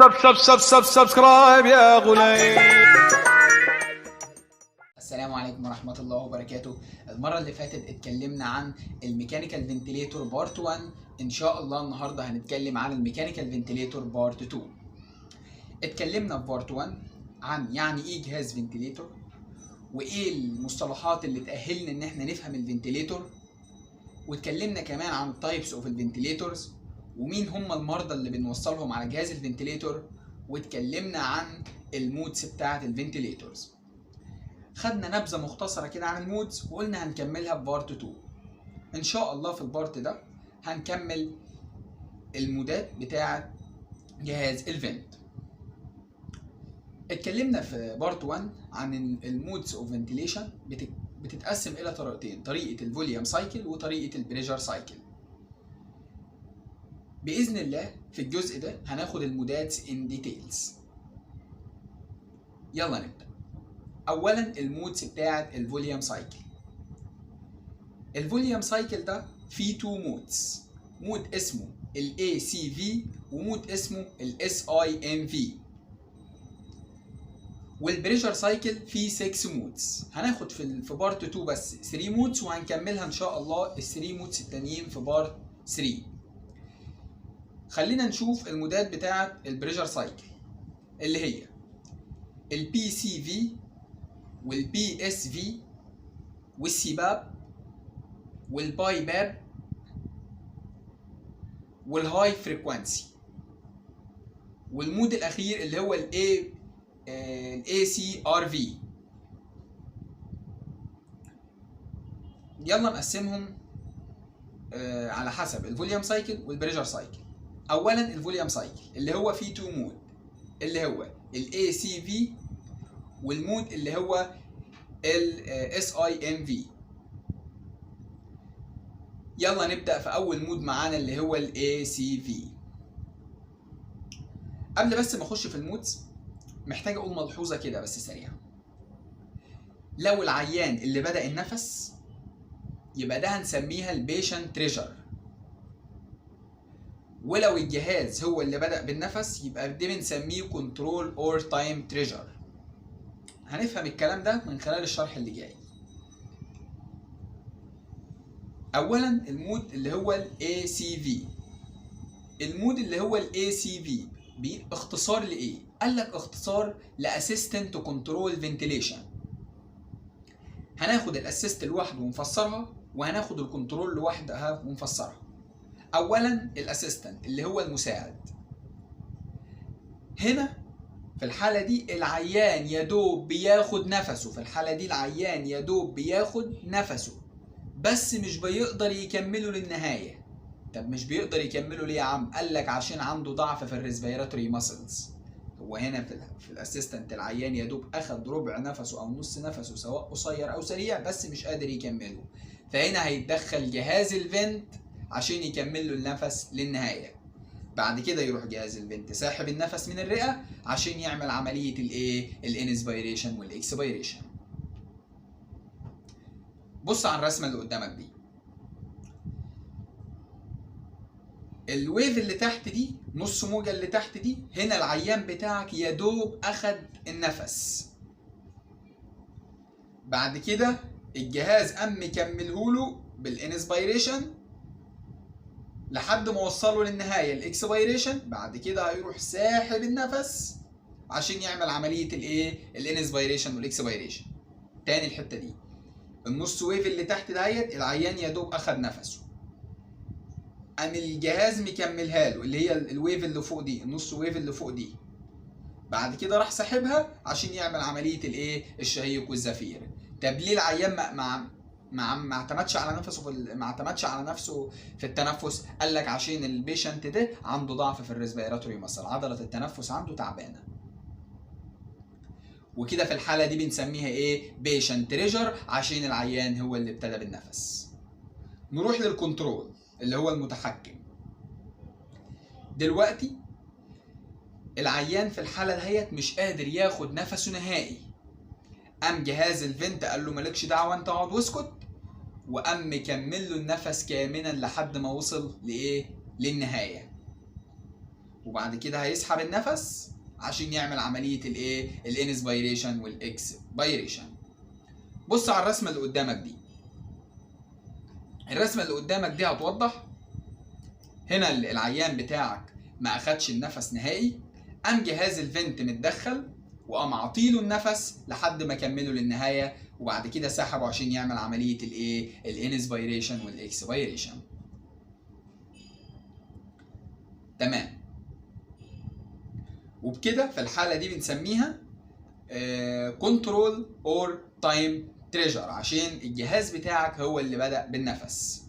سبسكرايب يا غلي. السلام عليكم ورحمة الله وبركاته. المرة اللي فاتت اتكلمنا عن الميكانيكال فنتيليتور بارت 1. ان شاء الله النهاردة هنتكلم عن الميكانيكال فنتيليتور بارت 2. اتكلمنا في بارت 1 عن يعني ايه جهاز فنتيليتور، وايه المصطلحات اللي تأهلنا ان احنا نفهم الفنتيليتور، واتكلمنا كمان عن تايبس اوف الفنتيليتورز ومين هم المرضى اللي بنوصلهم على جهاز الفنتيليتور، واتكلمنا عن المودز بتاعة الفنتيليتورز. خدنا نبذة مختصرة كده عن المودز وقلنا هنكملها في بارت 2. ان شاء الله في البارت ده هنكمل المودات بتاعة جهاز الفنت. اتكلمنا في بارت 1 عن المودز اوف فنتيليشن، بتتقسم الى طريقتين، طريقة الفوليوم سايكل وطريقة البريشر سايكل. بإذن الله في الجزء ده هناخد المودات ان ديتيلز. يلا نبدأ. اولا المودز بتاعة الفوليوم سايكل. الفوليوم سايكل ده فيه 2 مودز، مود اسمه ال ACV ومود اسمه ال SIMV. والبريشر سايكل فيه 6 مودز. هناخد في بارت 2 بس 3 مودز، وهنكملها ان شاء الله ال 3 مودز التانيين في بارت 3. خلينا نشوف المودات بتاعة البريشر سايكل اللي هي ال PCV وال PSV والسيباب والباي باب والهاي فريكوانسي، والمود الاخير اللي هو ال ACRV. يلا نقسمهم على حسب الفوليوم سايكل والبريشر سايكل. اولا الفوليوم سايكل اللي هو فيه 2 مود، اللي هو ال ACV والمود اللي هو ال SIMV. يلا نبدأ في أول مود معانا اللي هو ال ACV. قبل بس ما أخش في المودز محتاج أقول ملحوظة كده بس سريعة. لو العيان اللي بدأ النفس يبقى ده هنسميها البيشنت تريجر، ولو الجهاز هو اللي بدأ بالنفس يبقى ده بنسميه كنترول اور تايم تريجر. هنفهم الكلام ده من خلال الشرح اللي جاي. اولا المود اللي هو ال ACV. المود اللي هو ال ACV باختصار لايه؟ قال لك اختصار لاسيستنت تو كنترول فنتيليشن. هناخد الاسيست لوحده ونفسرها، وهناخد الكنترول لوحدها ونفسرها. اولا الاسيستنت اللي هو المساعد. هنا في الحالة دي العيان يدوب بياخد نفسه، في الحالة دي العيان يدوب بياخد نفسه بس مش بيقدر يكمله للنهاية. طب مش بيقدر يكمله ليه يا عم؟ قال لك عشان عنده ضعف في الريسبيراتوري ماسلز. هو هنا في الاسيستنت العيان يدوب اخد ربع نفسه او نص نفسه سواء قصير او سريع بس مش قادر يكمله، فهنا هيتدخل جهاز الفنت عشان يكمل له النفس للنهاية. بعد كده يروح جهاز الفنت ساحب النفس من الرئة عشان يعمل عملية الايه؟ الانسبيريشن والاكسبيريشن. بص على الرسمة اللي قدامك دي. الويف اللي تحت دي، نص موجة اللي تحت دي، هنا العيان بتاعك يدوب اخد النفس. بعد كده الجهاز قام يكملهوله بالانسبيريشن لحد ما وصله للنهاية الاكسبيريشن. بعد كده هيروح ساحب النفس عشان يعمل عملية الايه؟ الانسبيريشن والاكسبيريشن. تاني الحتة دي، النص ويف اللي تحت ديت العيان يدوب اخد نفسه، قام الجهاز مكملها له اللي هي الويف اللي فوق دي، النص ويف اللي فوق دي. بعد كده راح ساحبها عشان يعمل عملية الايه؟ الشهيق والزفير. طب ليه العيان ما اعتمدش على نفسه ما اعتمدش على نفسه في التنفس؟ قال لك عشان البيشنت ده عنده ضعف في الريسبيراتوري ماسل، عضلة التنفس عنده تعبانة. وكده في الحالة دي بنسميها ايه؟ بيشنت تريجر، عشان العيان هو اللي ابتدى بالنفس. نروح للكنترول اللي هو المتحكم. دلوقتي العيان في الحالة دهيت مش قادر ياخد نفسه نهائي، قام جهاز الفنت قال له مالكش دعوة انت اقعد واسكت، وقام مكمل له النفس كاملا لحد ما وصل لايه؟ للنهاية. وبعد كده هيسحب النفس عشان يعمل عمليه الايه الانسبيريشن والاكسبيريشن. بص على الرسمه اللي قدامك دي. الرسمه اللي قدامك دي هتوضح هنا العيان بتاعك ما اخدش النفس نهائي، قام جهاز الفنت متدخل وقام عطيله النفس لحد ما كمله للنهايه، وبعد كده سحبه عشان يعمل عمليه الايه الانسبيريشن والاكسبيريشن. تمام. وبكده في الحاله دي بنسميها كنترول اور تايم تريجر، عشان الجهاز بتاعك هو اللي بدأ بالنفس.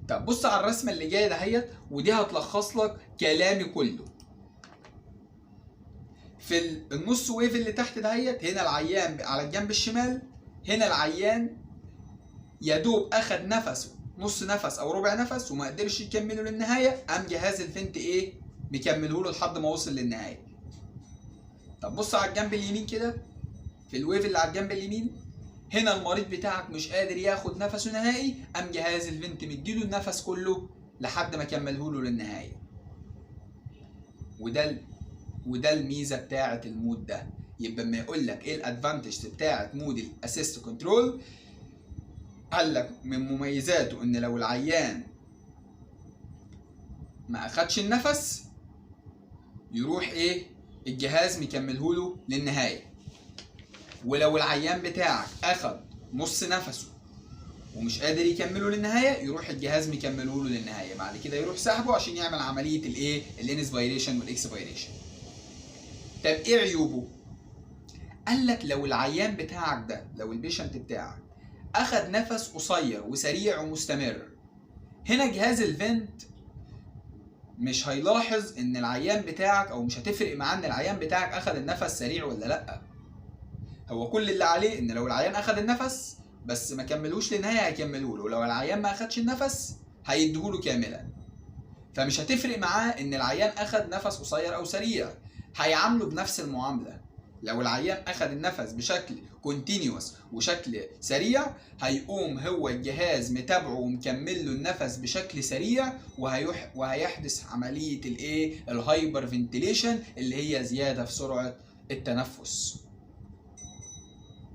طب بص على الرسمه اللي جايه دهيت، ودي هتلخص لك كلامي كله. في النص ويف اللي تحت دهيت، هنا العيان على الجنب الشمال، هنا العيان يا دوب اخد نفسه نص نفس او ربع نفس وما قدرش يكمله للنهايه، قام جهاز الفنت ايه مكمله له لحد ما وصل للنهايه. طب بص على الجنب اليمين كده، في الويف اللي على الجنب اليمين، هنا المريض بتاعك مش قادر ياخد نفسه نهائي، قام جهاز الفنت مديله النفس كله لحد ما كمله له للنهايه. وده الميزه بتاعه المود ده. يبقى لما يقول لك ايه الادفانتج بتاعه مود الاسيست كنترول، قال لك من مميزاته ان لو العيان ما اخدش النفس يروح ايه الجهاز مكمله له للنهايه، ولو العيان بتاعك اخد نص نفسه ومش قادر يكمله للنهايه يروح الجهاز مكمله له للنهايه، بعد كده يروح سحبه عشان يعمل عمليه الايه الانسبيريشن والاكسبيريشن. طب ايه عيوبه؟ قال لك لو العيان بتاعك ده، لو البيشنت بتاعك اخد نفس قصير وسريع ومستمر، هنا جهاز الفنت مش هيلاحظ ان العيان بتاعك، او مش هتفرق معاه ان العيان بتاعك اخد النفس سريع ولا لا. هو كل اللي عليه ان لو العيان اخد النفس بس ما كملوش للنهايه هيكمله له، ولو العيان ما اخدش النفس هيديهوله كاملا. فمش هتفرق معاه ان العيان اخد نفس قصير او سريع، هيعامله بنفس المعامله. لو العيان اخد النفس بشكل كونتينيوس وشكل سريع، هيقوم هو الجهاز متابعه ومكمل له النفس بشكل سريع، وهيحدث عمليه الايه الهايبر فنتيليشن اللي هي زياده في سرعه التنفس.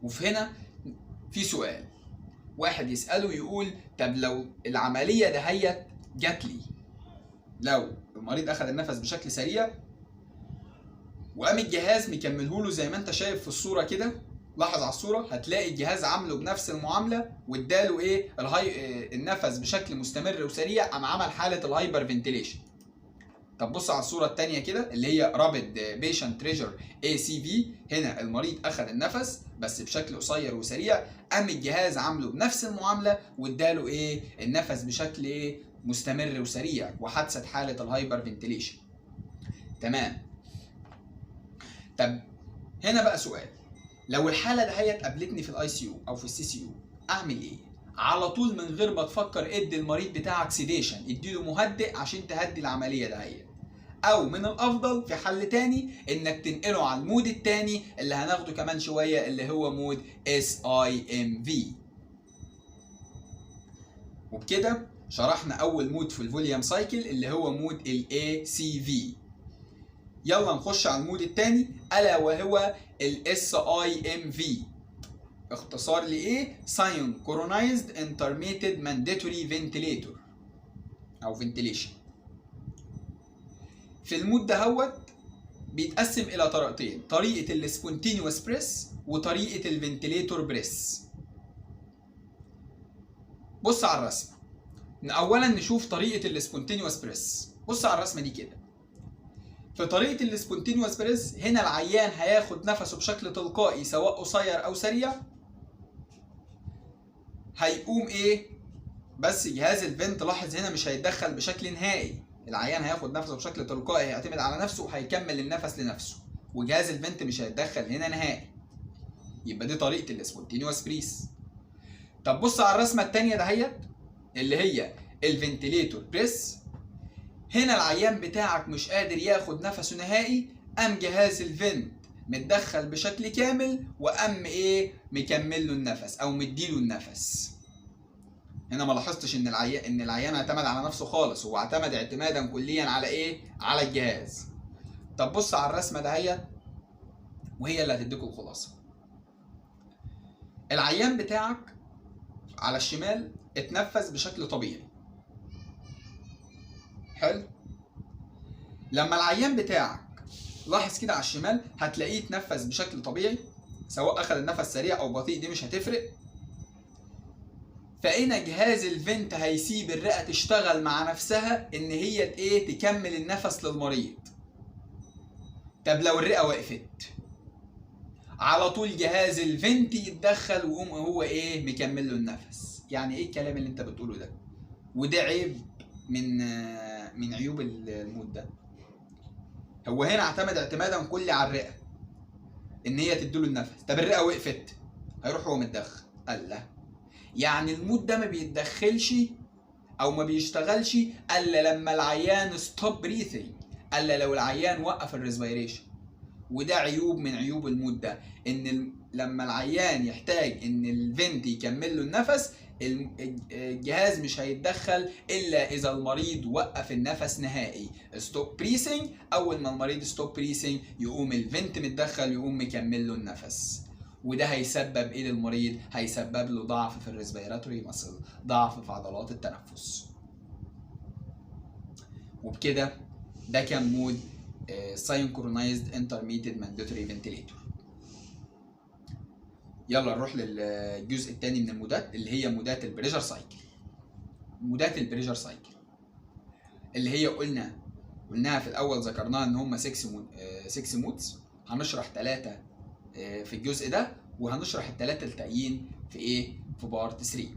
وفي هنا في سؤال واحد يساله يقول طب لو العمليه دهيت جات لي، لو المريض اخد النفس بشكل سريع وقام الجهاز مكمله له زي ما انت شايف في الصوره كده، لاحظ على الصوره هتلاقي الجهاز عامله بنفس المعامله واداله ايه النفس بشكل مستمر وسريع، قام عمل حاله الهايبر فنتيليشن. طب بص على الصوره الثانيه كده اللي هي رابيد بيشنت تريجر ACV، هنا المريض اخد النفس بس بشكل قصير وسريع، قام الجهاز عامله بنفس المعامله واداله ايه النفس بشكل ايه مستمر وسريع، وحدثت حاله الهايبر فنتيليشن. تمام. طب هنا بقى سؤال، لو الحاله دهيت قابلتني في الاي سي يو او في السي سي يو اعمل ايه؟ على طول من غير ما تفكر ادي المريض بتاعك سيديشن، اديله مهدئ عشان تهدي العمليه دهيت، او من الافضل في حل تاني انك تنقله على المود التاني اللي هناخده كمان شويه اللي هو مود SIMV. وبكده شرحنا اول مود في الفوليوم سايكل اللي هو مود ACV. يلا نخش على المود الثاني الا وهو SIMV، اختصار لايه؟ Synchronized Intermittent Mandatory Ventilator او Ventilation. في المود دهوت بيتقسم الى طريقتين، طريقه السبونتينيوس بريس وطريقه الفنتيليتور بريس. بص على الرسمه. اولا نشوف طريقه السبونتينيوس بريس. بص على الرسمه دي كده. في طريقه السبونتينيوس بريس هنا العيان هياخد نفسه بشكل تلقائي سواء قصير او سريع، هيقوم ايه بس جهاز الفنت لاحظ هنا مش هيتدخل بشكل نهائي، العيان هياخد نفسه بشكل تلقائي هيعتمد على نفسه وهيكمل النفس لنفسه، وجهاز الفنت مش هيتدخل هنا نهائي. يبقى دي طريقه السبونتينيوس بريس. طب بص على الرسمه الثانيه دهيت اللي هي الفنتيليتور بريس. هنا العيان بتاعك مش قادر ياخد نفسه نهائي، قام جهاز الفنت متدخل بشكل كامل وقام ايه مكمل له النفس او مديله النفس. هنا ما لاحظتش ان العيان اعتمد على نفسه خالص، هو اعتمد اعتمادا كليا على ايه؟ على الجهاز. طب بص على الرسمه دهيت وهي اللي هتديكوا الخلاصه. العيان بتاعك على الشمال اتنفس بشكل طبيعي. حلو. لما العيان بتاعك لاحظ كده على الشمال هتلاقيه اتنفس بشكل طبيعي، سواء اخذ النفس سريع او بطيء دي مش هتفرق. فهنا جهاز الفنت هيسيب الرئه تشتغل مع نفسها ان هي ايه؟ تكمل النفس للمريض. طب لو الرئه وقفت على طول جهاز الفنت يتدخل ويقوم هو ايه؟ مكمل له النفس. يعني ايه الكلام اللي انت بتقوله ده؟ وده عيب من عيوب المود ده. هو هنا اعتمد اعتمادا كلي على الرئه ان هي تديله النفس. طب الرئه وقفت هيروح هو متدخل. قال لا، يعني المود ده ما بيتدخلش او ما بيشتغلش الا لما العيان ستوب بريثنج، الا لو العيان وقف الريسبيريشن. وده عيوب من عيوب المود ده، ان لما العيان يحتاج ان الفنت يكمل له النفس الجهاز مش هيتدخل الا اذا المريض وقف النفس نهائي. ستوب بريسنج، اول ما المريض ستوب بريسنج يقوم الفنت متدخل يقوم مكمل له النفس. وده هيسبب ايه للمريض؟ هيسبب له ضعف في الريسبيراتوري ماسل، ضعف في عضلات التنفس. وبكده ده كان مود synchronized intermittent mandatory ventilator. يلا نروح للجزء الثاني من المودات اللي هي مودات البريشر سايكل. مودات البريشر سايكل اللي هي قلناها في الاول، ذكرناها ان هم 6 مودز. هنشرح 3 في الجزء ده، وهنشرح ال3 التانيين في ايه؟ في بارت 3.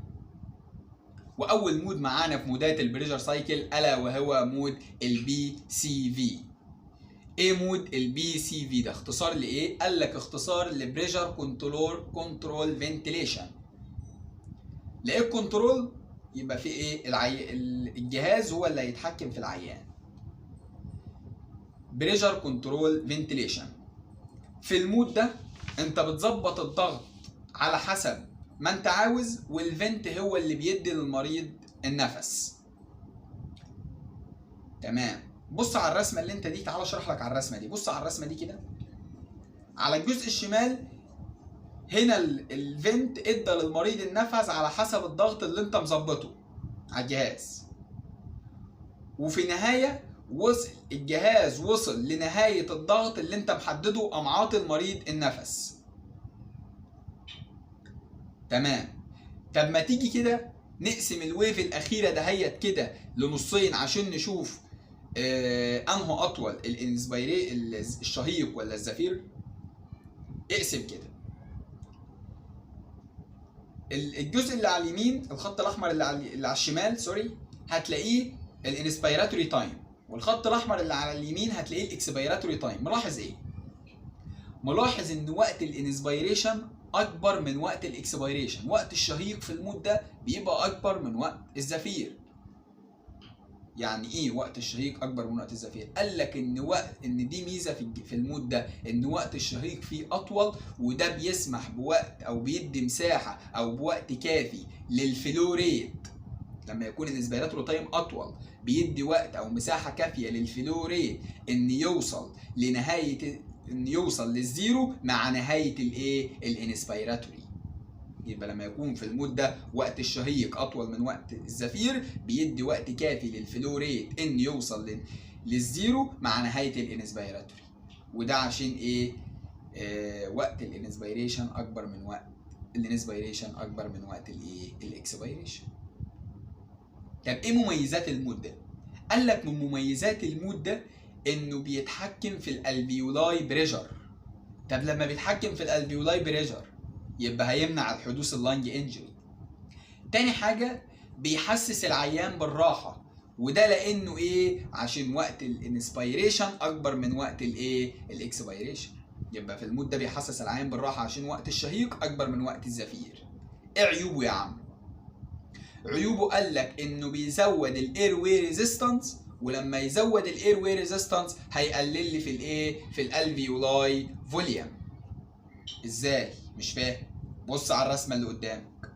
واول مود معانا في مودات البريشر سايكل الا وهو مود البي سي في. ايه مود البي سي في ده؟ اختصار لايه؟ قال لك اختصار لبريشر كنترول فنتيليشن. لايه الكنترول؟ يبقى في ايه؟ الجهاز هو اللي هيتحكم في العيان. بريشر كنترول فنتيليشن. في المود ده انت بتظبط الضغط على حسب ما انت عاوز، والفنت هو اللي بيدي للمريض النفس. تمام. بص على الرسمه اللي انت دي، تعال اشرح لك على الرسمه دي. بص على الرسمه دي كده، على الجزء الشمال هنا الفنت ادى للمريض النفس على حسب الضغط اللي انت مظبطه على الجهاز. وفي نهايه الجهاز وصل لنهايه الضغط اللي انت محدده، قام عاطي المريض النفس. تمام. طب ما تيجي كده نقسم الويف الاخيره دهيت كده لنصين عشان نشوف انه اطول، الشهيق ولا الزفير. اقسم كده الجزء اللي على اليمين، الخط الاحمر اللي على الشمال سوري، هتلاقيه الانسبيراتوري تايم، والخط الاحمر اللي على اليمين هتلاقيه الاكسبيراتوري تايم. ملاحظ ايه؟ ملاحظ ان وقت الانسبيريشن اكبر من وقت الاكسبيريشن. وقت الشهيق في المود ده بيبقى اكبر من وقت الزفير. يعني ايه وقت الشهيق اكبر من وقت الزفير؟ قال لك ان دي ميزه في المود ده، ان وقت الشهيق فيه اطول، وده بيسمح بوقت او بيدي مساحه او بوقت كافي للفلو ريت. لما يكون الانسبيراتوري تايم اطول بيدي وقت او مساحه كافيه للفلو ريت ان يوصل للزيرو مع نهايه الايه؟ الانسبيراتوري. يبقى لما يكون في المود ده وقت الشهيق اطول من وقت الزفير بيدي وقت كافي للفلو ريت ان يوصل للزيرو مع نهايه الانسبيراتوري. وده عشان ايه؟ وقت الانسبيريشن اكبر من وقت الايه؟ الاكسبيريشن. طب ايه مميزات المود ده؟ قال لك من مميزات المود ده انه بيتحكم في الالفيولاي بريشر. طب لما بيتحكم في الالفيولاي بريشر يبقى هيمنع الحدوث اللانج انجري. تاني حاجه بيحسس العيان بالراحه، وده لانه ايه؟ عشان وقت الانسبيريشن اكبر من وقت الايه؟ الاكسبيريشن. يبقى في المود ده بيحسس العيان بالراحه عشان وقت الشهيق اكبر من وقت الزفير. ايه عيوبه يا عم؟ عيوبه قال لك انه بيزود الاير واي ريزيستنس، ولما يزود الاير واي ريزيستنس هيقلل لي في الايه؟ في الالفيولاي فوليوم. ازاي؟ مش فاهم. بص على الرسمه اللي قدامك.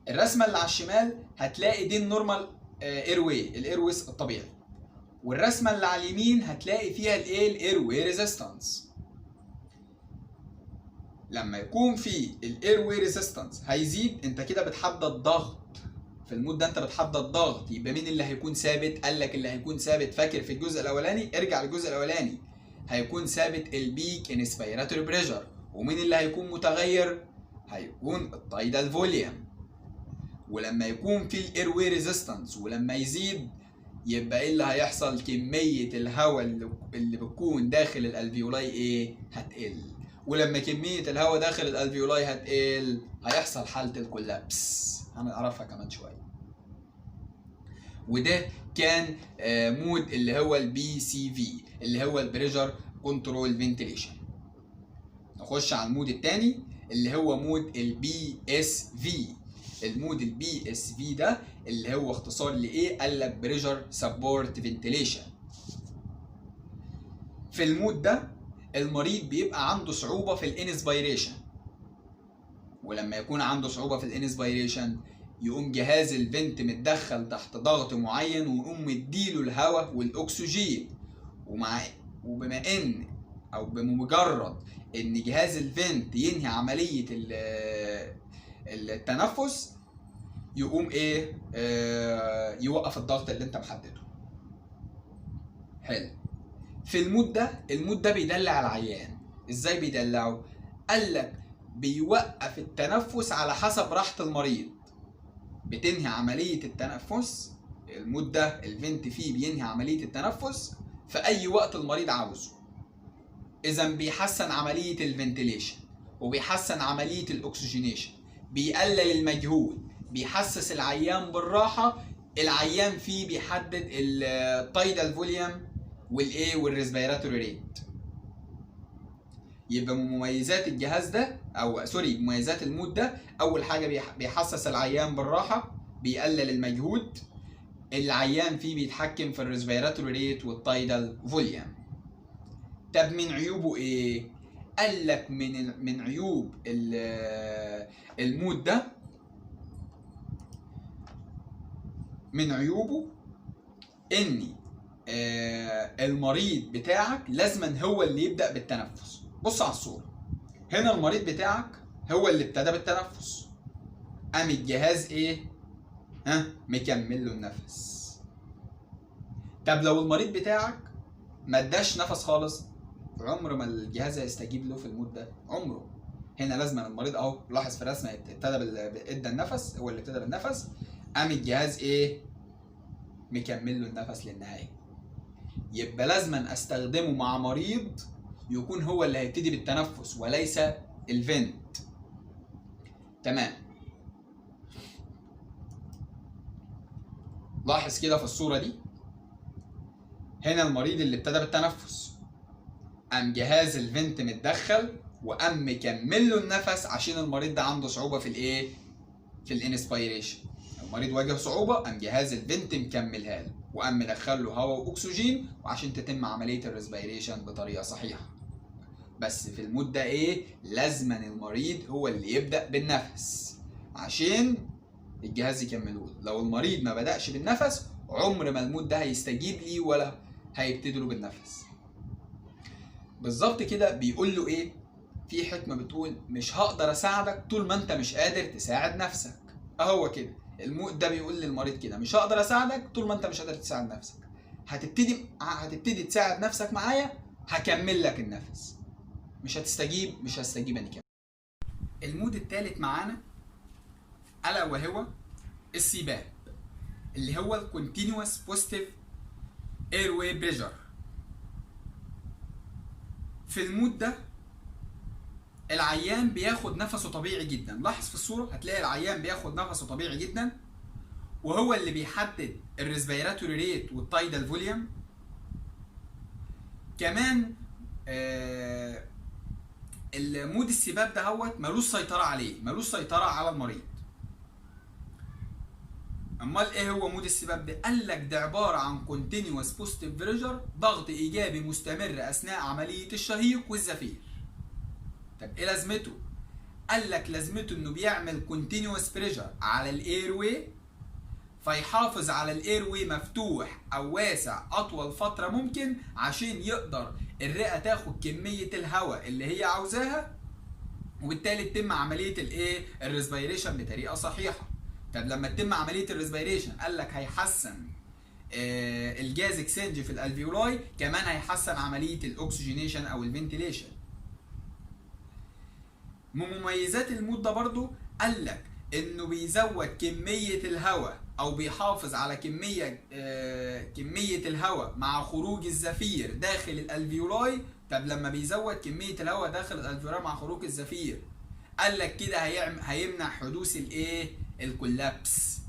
الرسمه اللي على الشمال هتلاقي دي النورمال ايروي، الايرويز الطبيعي، والرسمه اللي على اليمين هتلاقي فيها الايه الايروي ريزيستنس. لما يكون في الايروي ريزيستنس هيزيد، انت كده بتحدد ضغط في المود ده، انت بتحدد ضغط. يبقى مين اللي هيكون ثابت؟ قال لك اللي هيكون ثابت، فاكر في الجزء الاولاني؟ ارجع للجزء الاولاني، هيكون ثابت البيك انسبيراتوري بريشر. ومين اللي هيكون متغير؟ هيكون التايدال فوليوم. ولما يكون في الايروي ريزيستنس ولما يزيد، يبقى ايه اللي هيحصل؟ كميه الهواء اللي بتكون داخل الالفيولاي ايه؟ هتقل. ولما كميه الهواء داخل الالفيولاي هتقل، هيحصل حاله الكولابس، هنعرفها كمان شويه. وده كان مود اللي هو البي سي في، اللي هو البريشر كنترول فنتيليشن. نخش على المود الثاني اللي هو مود البي اس في. المود البي اس في ده اللي هو اختصار لايه؟ قال لك بريشر سبورت فنتيليشن. في المود ده المريض بيبقى عنده صعوبه في الانسبيريشن، ولما يكون عنده صعوبه في الانسبيريشن يقوم جهاز الفنت متدخل تحت ضغط معين ويقوم مديله الهواء والاكسجين. وبما ان او بمجرد ان جهاز الفنت ينهي عمليه التنفس، يقوم ايه؟ يوقف الضغط اللي انت محدده. حلو. في المود ده بيدلع العيان. ازاي بيدلعه؟ قال لك بيوقف التنفس على حسب راحه المريض. بتنهي عمليه التنفس، المود ده الفنت فيه بينهي عمليه التنفس في اي وقت المريض عاوزه. اذا بيحسن عمليه الفنتيليشن وبيحسن عمليه الاكسجينيشن، بيقلل المجهود، بيحسس العيان بالراحه. العيان فيه بيحدد التايدال فوليوم والايه والريسبيراتوري ريت. يبقى مميزات الجهاز ده او سوري مميزات المود ده، اول حاجه بيحسس العيان بالراحه، بيقلل المجهود، العيان فيه بيتحكم في الريسبيراتوري ريت والتايدال فوليوم. طب من عيوبه ايه؟ قال لك من عيوب المود ده، من عيوبه ان المريض بتاعك لازما هو اللي يبدأ بالتنفس. بص على الصورة هنا، المريض بتاعك هو اللي ابتدى بالتنفس، قام الجهاز ايه؟ مكمل له النفس. طب لو المريض بتاعك ما اداش نفس خالص، عمر ما الجهاز هيستجيب له في المود ده، عمره. هنا لازم المريض اهو، لاحظ في الرسمه ادى النفس، هو اللي ابتدى بالنفس، قام الجهاز ايه؟ مكمل له النفس للنهايه. يبقى لازم استخدمه مع مريض يكون هو اللي هيبتدي بالتنفس وليس الفنت. تمام. لاحظ كده في الصوره دي، هنا المريض اللي ابتدى بالتنفس، قام جهاز الفنت متدخل وقام مكمل له النفس عشان المريض ده عنده صعوبه في الايه؟ في الانسبيريشن. المريض واجه صعوبه، قام جهاز الفنت مكملها له وقام مدخل له هواء واكسجين وعشان تتم عمليه الريسبيريشن بطريقه صحيحه. بس في المود ده ايه؟ لازما المريض هو اللي يبدا بالنفس عشان الجهاز يكمله. لو المريض ما بداش بالنفس، عمر ما المود ده هيستجيب ليه ولا هيبتدي له بالنفس. بالظبط كده بيقول له ايه؟ في حكمه بتقول مش هقدر اساعدك طول ما انت مش قادر تساعد نفسك. اهو كده المود ده بيقول للمريض كده، مش هقدر اساعدك طول ما انت مش قادر تساعد نفسك. هتبتدي تساعد نفسك معايا، هكمل لك النفس. مش هستجيب انا كمان. المود الثالث معانا الا وهو السيباب، اللي هو الكونتينوس بوزيتيف ايرواي بريشر. في المود ده العيان بياخد نفسه طبيعي جدا. لاحظ في الصوره هتلاقي العيان بياخد نفسه طبيعي جدا، وهو اللي بيحدد الريسبيراتوري ريت والتايدال فوليوم. كمان المود السباب ده ملوش سيطره عليه، ملوش سيطره على المريض. امال ايه هو مود السباب ده؟ قال لك ده عباره عن كونتينوس بوزيتيف بريشر، ضغط ايجابي مستمر اثناء عمليه الشهيق والزفير. طب ايه لازمته؟ قال لك لازمته انه بيعمل continuous pressure على الاير واي، فيحافظ على الاير واي مفتوح او واسع اطول فتره ممكن عشان يقدر الرئه تاخد كميه الهواء اللي هي عاوزاها، وبالتالي تتم عمليه الايه الريسبيريشن بطريقه صحيحه. طب لما تتم عمليه الريسبيريشن قال لك هيحسن الجاز اكسنج في الالفيولاي، كمان هيحسن عمليه الاكسجينيشن او الفنتيليشن. من مميزات المود ده برضو قال لك انه بيزود كميه الهواء او بيحافظ على كميه الهواء مع خروج الزفير داخل الالفيولاي. طب لما بيزود كميه الهواء داخل الالفيولاي مع خروج الزفير قال لك كده هيمنع حدوث الايه الكولابس،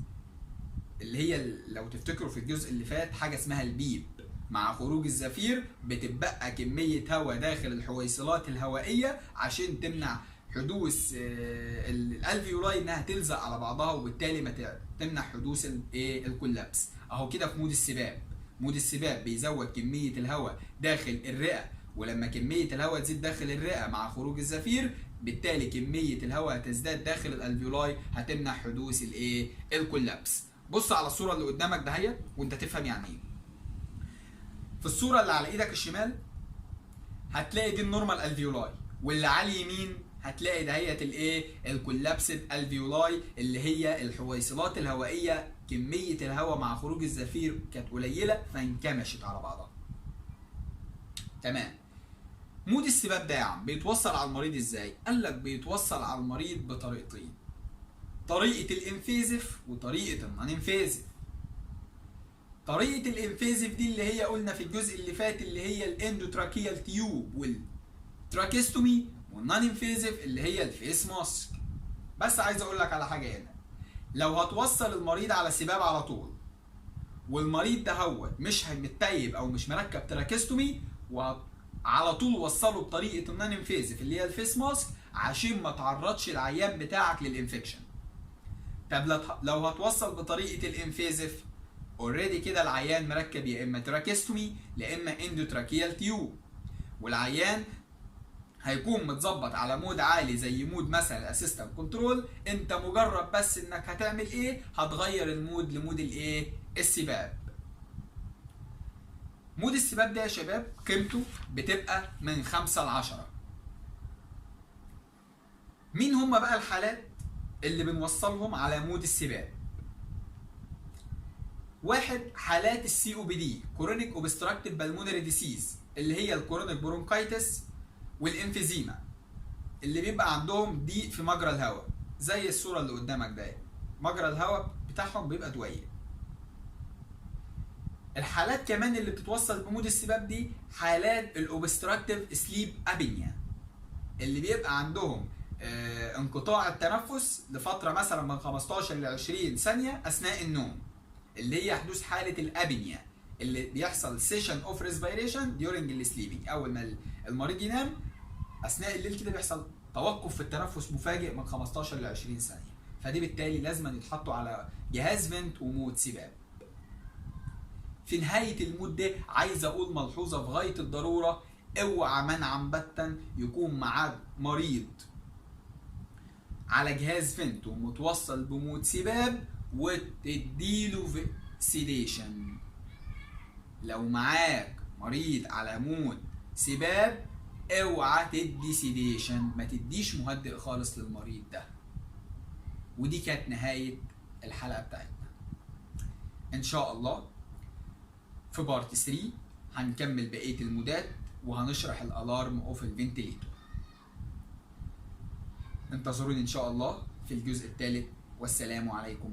اللي هي لو تفتكروا في الجزء اللي فات حاجه اسمها البيب. مع خروج الزفير بتبقى كميه هواء داخل الحويصلات الهوائيه عشان تمنع حدوث الالفيولاي انها تلزق على بعضها، وبالتالي ما تمنع حدوث الكولابس. اهو كده في مود السباب. مود السباب بيزود كميه الهواء داخل الرئه، ولما كميه الهواء تزيد داخل الرئه مع خروج الزفير بالتالي كميه الهواء هتزداد داخل الالفيولاي هتمنع حدوث الكولابس. بص على الصوره اللي قدامك دهيت وانت تفهم يعني ايه. في الصوره اللي على ايدك الشمال هتلاقي دي النورمال الفيولاي، واللي على اليمين هتلاقي دهيت الايه الكولابسد الفيولاي، اللي هي الحويصلات الهوائيه كميه الهواء مع خروج الزفير كانت قليله فانكمشت على بعضها. تمام. مود السباب ده يا عم بيتوصل على المريض ازاي؟ قال لك بيتوصل على المريض بطريقتين، طريقه الانفيزيف وطريقه النون انفيزيف. طريقه الانفيزيف دي اللي هي قلنا في الجزء اللي فات اللي هي الاندوتراكيال تيوب والتراكيستومي، والنون انفيزيف اللي هي الفيس ماسك. بس عايز اقول لك على حاجه هنا، لو هتوصل المريض على سباب على طول والمريض ده هو مش متيب او مش مركب تراكيستومي، وعلى طول وصله بطريقه النون انفيزيف اللي هي الفيس ماسك عشان ما تعرضش العيان بتاعك للانفكشن. طب لو هتوصل بطريقه الانفيزيف اوريدي كده العيان مركب يا اما تراكيستومي يا اما اندوتراكيال تيوب، والعيان هيكون متظبط على مود عالي زي مود مثلا الاسيستنت كنترول. انت مجرد بس انك هتعمل ايه؟ هتغير المود لمود الايه السباب. مود السباب ده يا شباب قيمته بتبقى من 5 ل 10. مين هم بقى الحالات اللي بنوصلهم على مود السباب؟ واحد، حالات السي او بي دي كورونيك اوبستراكتيف بالمونري ديسيز، اللي هي الكورونيك برونكايتس والانفيزيما، اللي بيبقى عندهم ضيق في مجرى الهواء زي الصوره اللي قدامك ده، مجرى الهواء بتاعهم بيبقى ضيق. الحالات كمان اللي بتتوصل بمود السباب دي حالات الاوبستراكتيف سليب ابينيا، اللي بيبقى عندهم انقطاع التنفس لفتره مثلا من 15 ل 20 ثانيه اثناء النوم، اللي هي حدوث حاله الابينيا اللي بيحصل سيشن اوف ريسبيريشن ديورنج السليبنج. اول ما المريض ينام اثناء الليل كده بيحصل توقف في التنفس مفاجئ من 15 ل 20 ثانيه، فدي بالتالي لازم يتحطوا على جهاز فنت ومود سباب. في نهايه المود ده عايز اقول ملحوظه في غايه الضروره، اوعى منعا باتا يكون معاك مريض على جهاز فنت ومتوصل بمود سباب وتديله سيديشن. لو معاك مريض على مود سباب اوعى تدي سيديشن، ما تديش مهدئ خالص للمريض ده. ودي كانت نهاية الحلقة بتاعتنا. ان شاء الله في بارت 3 هنكمل بقية المودات وهنشرح الالارم اوف الفنتليتور. انتظروني ان شاء الله في الجزء الثالث، والسلام عليكم.